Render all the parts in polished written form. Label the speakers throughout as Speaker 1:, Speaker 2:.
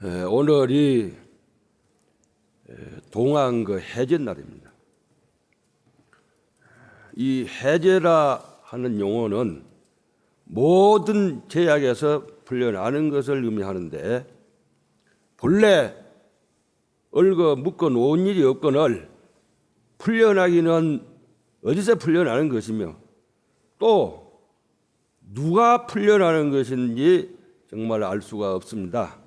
Speaker 1: 오늘이 동안그 해제 날입니다. 이 해제라 하는 용어는 모든 제약에서 풀려나는 것을 의미하는데, 본래 얽어 묶어 놓은 일이 없거늘 풀려나기는 어디서 풀려나는 것이며, 또 누가 풀려나는 것인지 정말 알 수가 없습니다.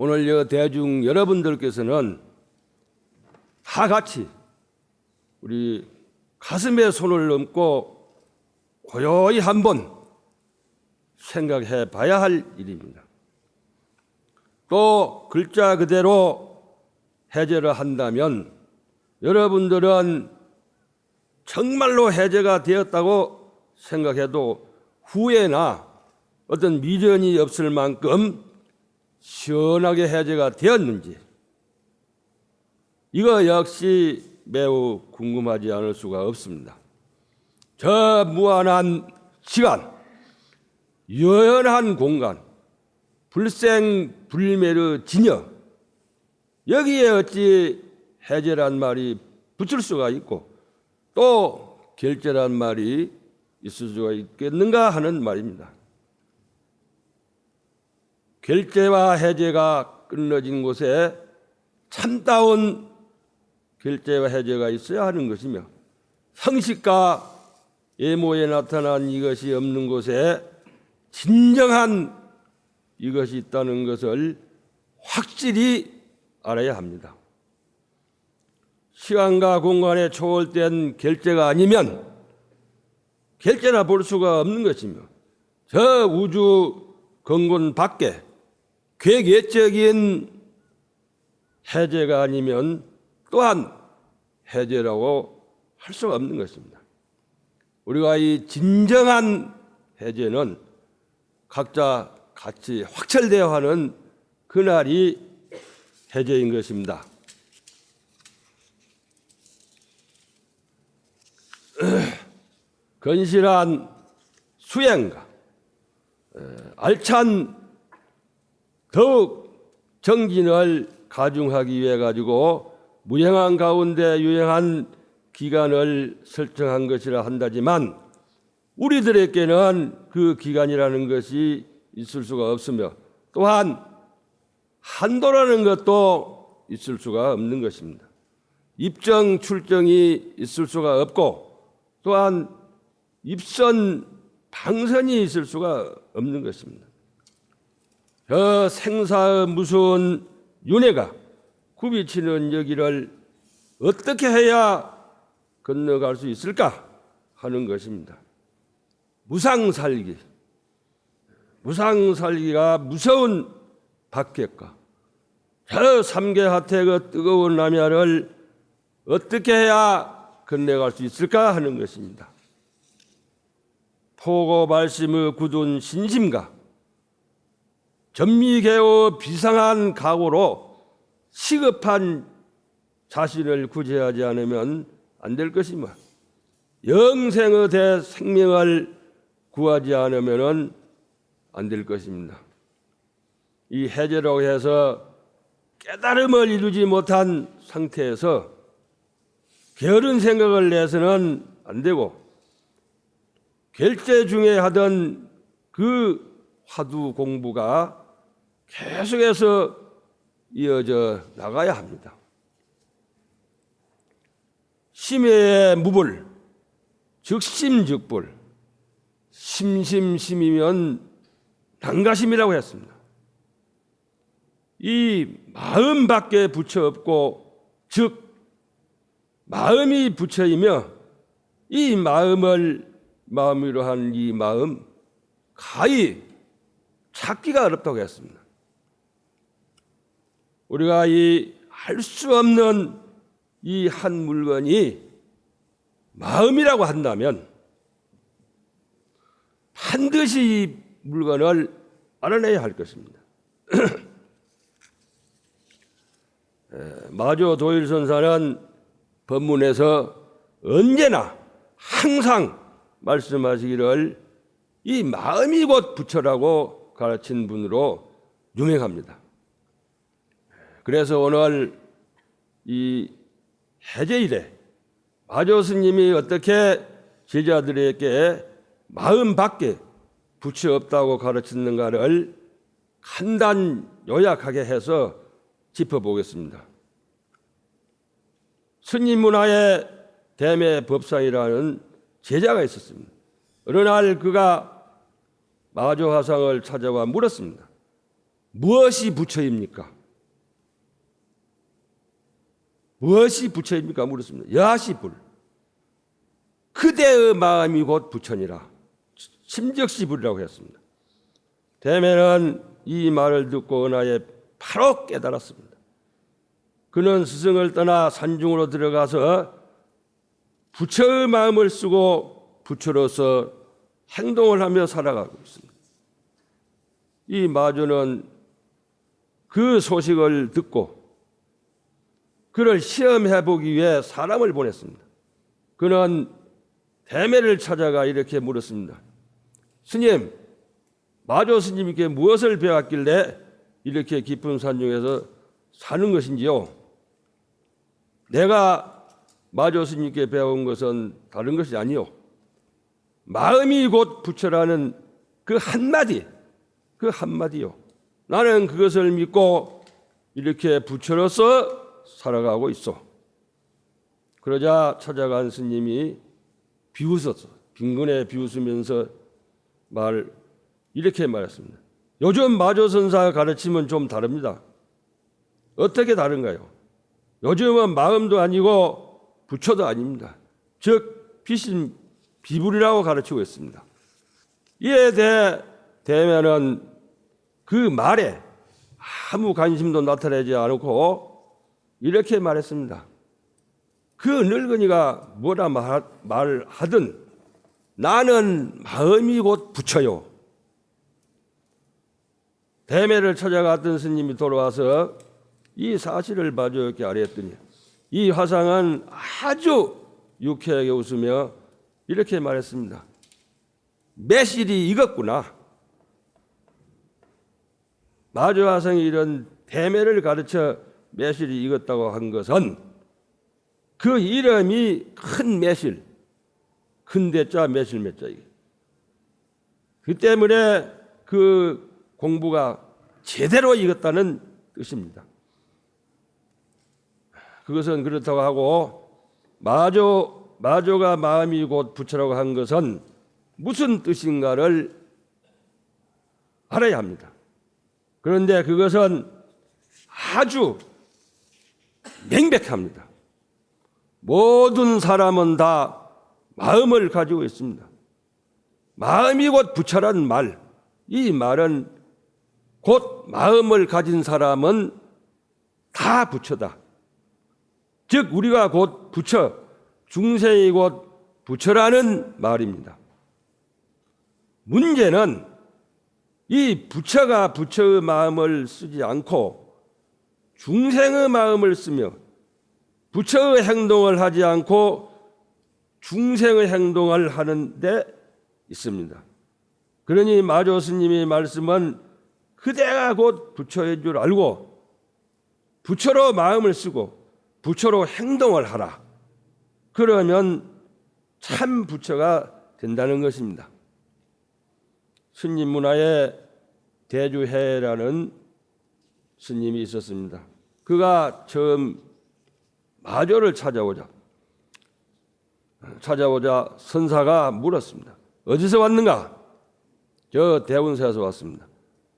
Speaker 1: 오늘 대중 여러분들께서는 다 같이 우리 가슴에 손을 얹고 고요히 한번 생각해 봐야 할 일입니다. 또 글자 그대로 해제를 한다면 여러분들은 정말로 해제가 되었다고 생각해도 후회나 어떤 미련이 없을 만큼 시원하게 해제가 되었는지, 이거 역시 매우 궁금하지 않을 수가 없습니다. 저 무한한 시간, 유연한 공간, 불생불멸의 진여, 여기에 어찌 해제란 말이 붙을 수가 있고 또 결제란 말이 있을 수가 있겠는가 하는 말입니다. 결제와 해제가 끊어진 곳에 참다운 결제와 해제가 있어야 하는 것이며, 형식과 예모에 나타난 이것이 없는 곳에 진정한 이것이 있다는 것을 확실히 알아야 합니다. 시간과 공간에 초월된 결제가 아니면 결제나 볼 수가 없는 것이며, 저 우주 건곤 밖에 괴계적인 해제가 아니면 또한 해제라고 할 수가 없는 것입니다. 우리가 이 진정한 해제는 각자 같이 확철되어 하는 그날이 해제인 것입니다. 건실한 수행과 알찬 더욱 정진을 가중하기 위해 가지고 무형한 가운데 유형한 기간을 설정한 것이라 한다지만, 우리들에게는 그 기간이라는 것이 있을 수가 없으며, 또한 한도라는 것도 있을 수가 없는 것입니다. 입정 출정이 있을 수가 없고, 또한 입선 방선이 있을 수가 없는 것입니다. 저 생사의 무서운 윤회가 굽이치는 여기를 어떻게 해야 건너갈 수 있을까 하는 것입니다. 무상살기가 무서운 박해과 저 삼계하태의 뜨거운 남야를 어떻게 해야 건너갈 수 있을까 하는 것입니다. 포고 말씀의 굳은 신심과 전미개의 비상한 각오로 시급한 자신을 구제하지 않으면 안 될 것이며, 영생의 대생명을 구하지 않으면 안 될 것입니다. 이 해제라고 해서 깨달음을 이루지 못한 상태에서 게으른 생각을 내서는 안 되고, 결제 중에 하던 그 화두 공부가 계속해서 이어져 나가야 합니다. 심해의 무불, 즉심즉불, 심심심이면 난가심이라고 했습니다. 이 마음밖에 부처 없고, 즉 마음이 부처이며, 이 마음으로 한 이 마음 가히 찾기가 어렵다고 했습니다. 우리가 이 할 수 없는 이 한 물건이 마음이라고 한다면 반드시 이 물건을 알아내야 할 것입니다. 마조 도일선사는 법문에서 언제나 항상 말씀하시기를 이 마음이 곧 부처라고 가르친 분으로 유명합니다. 그래서 오늘 이 해제일에 마조 스님이 어떻게 제자들에게 마음 밖에 부처 없다고 가르쳤는가를 간단 요약하게 해서 짚어보겠습니다. 스님 문화의 대매 법상이라는 제자가 있었습니다. 어느 날 그가 마조 화상을 찾아와 물었습니다. 무엇이 부처입니까? 무엇이 부처입니까? 물었습니다. 여하시불. 그대의 마음이 곧 부처니라. 심적시불이라고 했습니다. 대매는 이 말을 듣고 은하에 바로 깨달았습니다. 그는 스승을 떠나 산중으로 들어가서 부처의 마음을 쓰고 부처로서 행동을 하며 살아가고 있습니다. 이 마조는 그 소식을 듣고 그를 시험해 보기 위해 사람을 보냈습니다. 그는 대매를 찾아가 이렇게 물었습니다. 스님, 마조 스님께 무엇을 배웠길래 이렇게 깊은 산중에서 사는 것인지요? 내가 마조 스님께 배운 것은 다른 것이 아니요. 마음이 곧 부처라는 그 한마디요. 나는 그것을 믿고 이렇게 부처로서 살아가고 있어. 그러자 찾아간 스님이 비웃었어. 빈근에 비웃으면서 이렇게 말했습니다. 요즘 마조선사 가르침은 좀 다릅니다. 어떻게 다른가요? 요즘은 마음도 아니고 부처도 아닙니다. 즉 비불이라고 가르치고 있습니다. 이에 대해 대면은 그 말에 아무 관심도 나타내지 않고 이렇게 말했습니다. 그 늙은이가 뭐라 말하든 나는 마음이 곧 부처요. 대매를 찾아갔던 스님이 돌아와서 이 사실을 마조에게 아뢰었더니 이 화상은 아주 유쾌하게 웃으며 이렇게 말했습니다. 매실이 익었구나. 마조 화상이 이런 대매를 가르쳐 매실이 익었다고 한 것은 그 이름이 큰 매실, 큰 대자 매실 매자이게. 그 때문에 그 공부가 제대로 익었다는 뜻입니다. 그것은 그렇다고 하고 마조가 마음이 곧 부처라고 한 것은 무슨 뜻인가를 알아야 합니다. 그런데 그것은 아주 명백합니다. 모든 사람은 다 마음을 가지고 있습니다. 마음이 곧 부처라는 말, 이 말은 곧 마음을 가진 사람은 다 부처다. 즉 우리가 곧 부처, 중생이 곧 부처라는 말입니다. 문제는 이 부처가 부처의 마음을 쓰지 않고 중생의 마음을 쓰며 부처의 행동을 하지 않고 중생의 행동을 하는 데 있습니다. 그러니 마조 스님의 말씀은 그대가 곧 부처인 줄 알고 부처로 마음을 쓰고 부처로 행동을 하라. 그러면 참 부처가 된다는 것입니다. 스님 문화에 대주해라는 스님이 있었습니다. 그가 처음 마조를 찾아오자 선사가 물었습니다. 어디서 왔는가? 저 대운사에서 왔습니다.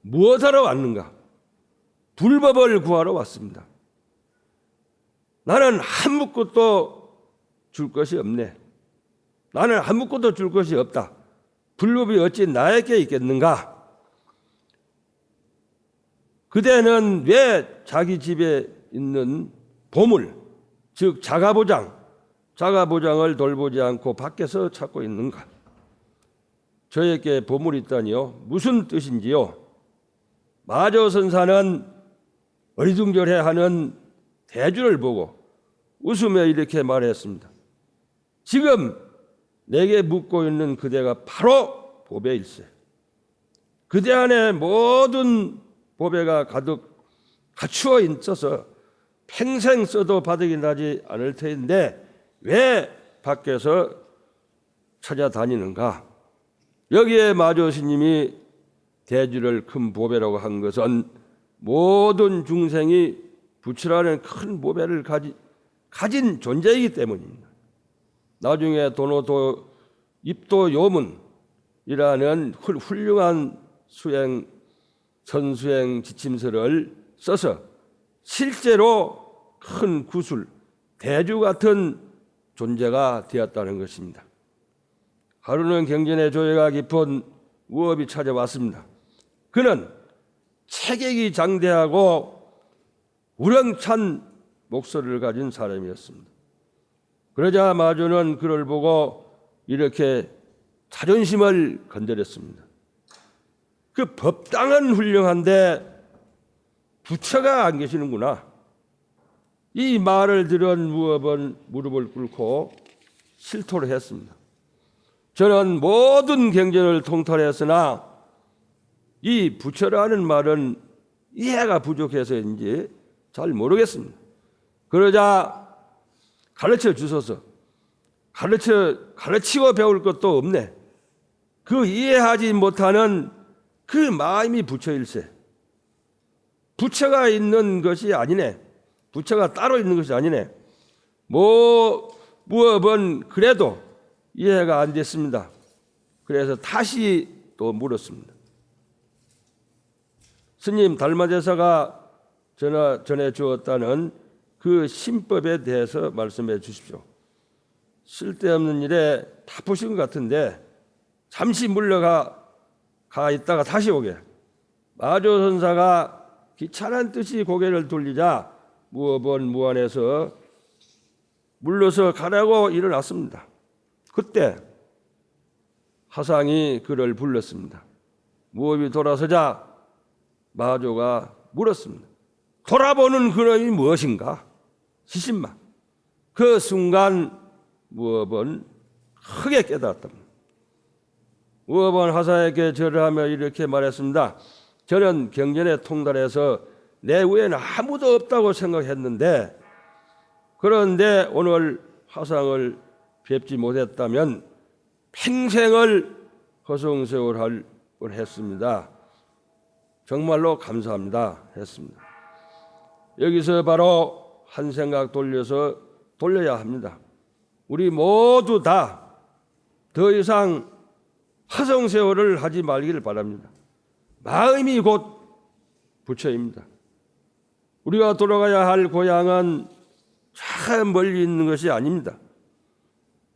Speaker 1: 무엇하러 왔는가? 불법을 구하러 왔습니다. 나는 아무것도 줄 것이 없네. 나는 아무것도 줄 것이 없다. 불법이 어찌 나에게 있겠는가? 그대는 왜 자기 집에 있는 보물, 즉 자가보장을 돌보지 않고 밖에서 찾고 있는가? 저에게 보물이 있다니요? 무슨 뜻인지요? 마조선사는 어리둥절해하는 대주를 보고 웃으며 이렇게 말했습니다. 지금 내게 묻고 있는 그대가 바로 보배일세. 그대 안에 모든 보배가 가득 갖추어 있어서 평생 써도 바닥이 나지 않을 터인데 왜 밖에서 찾아다니는가? 여기에 마조 스님이 대주를 큰 보배라고 한 것은 모든 중생이 부처라는 큰 보배를 가진 존재이기 때문입니다. 나중에 도노도 입도 요문이라는 훌륭한 선수행 지침서를 써서 실제로 큰 구술, 대주 같은 존재가 되었다는 것입니다. 하루는 경전의 조예가 깊은 우업이 찾아왔습니다. 그는 체격이 장대하고 우렁찬 목소리를 가진 사람이었습니다. 그러자 마조는 그를 보고 이렇게 자존심을 건드렸습니다. 그 법당은 훌륭한데 부처가 안 계시는구나. 이 말을 들은 무업은 무릎을 꿇고 실토를 했습니다. 저는 모든 경전을 통달했으나 이 부처라는 말은 이해가 부족해서인지 잘 모르겠습니다. 그러자 가르쳐 주소서. 가르치고 배울 것도 없네. 그 이해하지 못하는 그 마음이 부처일세. 부처가 있는 것이 아니네. 부처가 따로 있는 것이 아니네. 무업은 그래도 이해가 안 됐습니다. 그래서 다시 또 물었습니다. 스님 달마대사가 전해 주었다는 그 신법에 대해서 말씀해 주십시오. 쓸데없는 일에 바쁘신 것 같은데 잠시 물러가 있다가 다시 오게. 마조 선사가 귀찮은 듯이 고개를 돌리자 무업은 무안에서 물러서 가라고 일어났습니다. 그때 화상이 그를 불렀습니다. 무업이 돌아서자 마조가 물었습니다. 돌아보는 그놈이 무엇인가? 시신만. 그 순간 무업은 크게 깨달았답니다. 무업은 화상에게 절을 하며 이렇게 말했습니다. 저는 경전에 통달해서 내 위에는 아무도 없다고 생각했는데 그런데 오늘 화상을 뵙지 못했다면 평생을 허송세월할 뻔했습니다. 정말로 감사합니다 했습니다. 여기서 바로 한 생각 돌려야 합니다. 우리 모두 다 더 이상 허송세월을 하지 말기를 바랍니다. 마음이 곧 부처입니다. 우리가 돌아가야 할 고향은 저 멀리 있는 것이 아닙니다.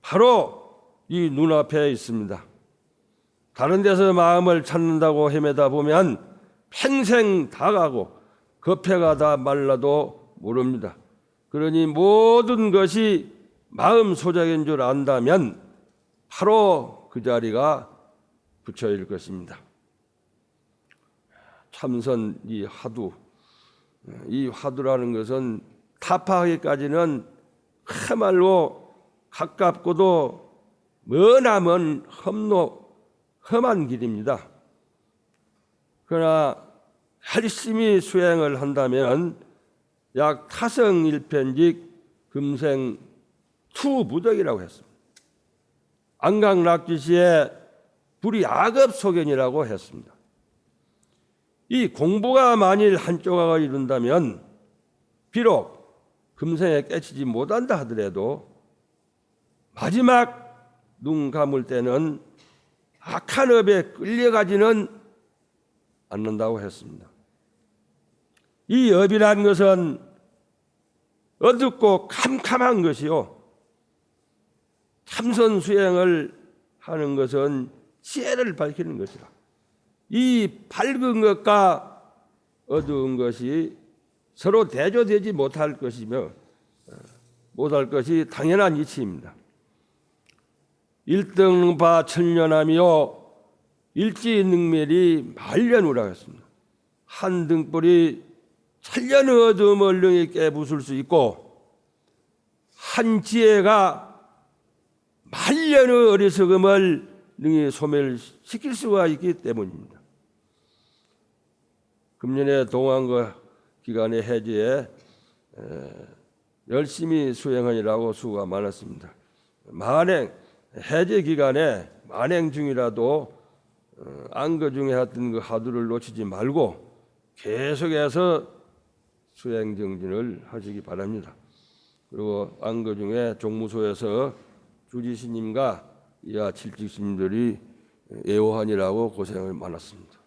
Speaker 1: 바로 이 눈앞에 있습니다. 다른 데서 마음을 찾는다고 헤매다 보면 평생 다 가고 급해가다 말라도 모릅니다. 그러니 모든 것이 마음 소작인 줄 안다면 바로 그 자리가 부처일 것입니다. 참선 이 화두라는 것은 타파하기까지는 그야말로 가깝고도 머나먼 험한 길입니다. 그러나 열심히 수행을 한다면 약 타성일편직 금생 투무덕이라고 했습니다. 안강락지시의 불이악업소견이라고 했습니다. 이 공부가 만일 한조각을 이룬다면 비록 금생에 깨치지 못한다 하더라도 마지막 눈 감을 때는 악한 업에 끌려가지는 않는다고 했습니다. 이 업이란 것은 어둡고 캄캄한 것이요, 참선 수행을 하는 것은 지혜를 밝히는 것이라. 이 밝은 것과 어두운 것이 서로 대조되지 못할 것이며 못할 것이 당연한 이치입니다. 일등바 천년하며 일지능멸이 말년우라고 했습니다. 한 등불이 천년의 어둠을 능히 깨부술 수 있고 한 지혜가 말년의 어리석음을 능히 소멸시킬 수가 있기 때문입니다. 금년에 동안거 기간의 해제에 열심히 수행하느라고 수고가 많았습니다. 만행 해제 기간에 만행 중이라도 안거 중에 했던 그 화두를 놓치지 말고 계속해서 수행 정진을 하시기 바랍니다. 그리고 안거 중에 종무소에서 주지스님과 이하 칠직스님들이 애호하니라고 고생을 많았습니다.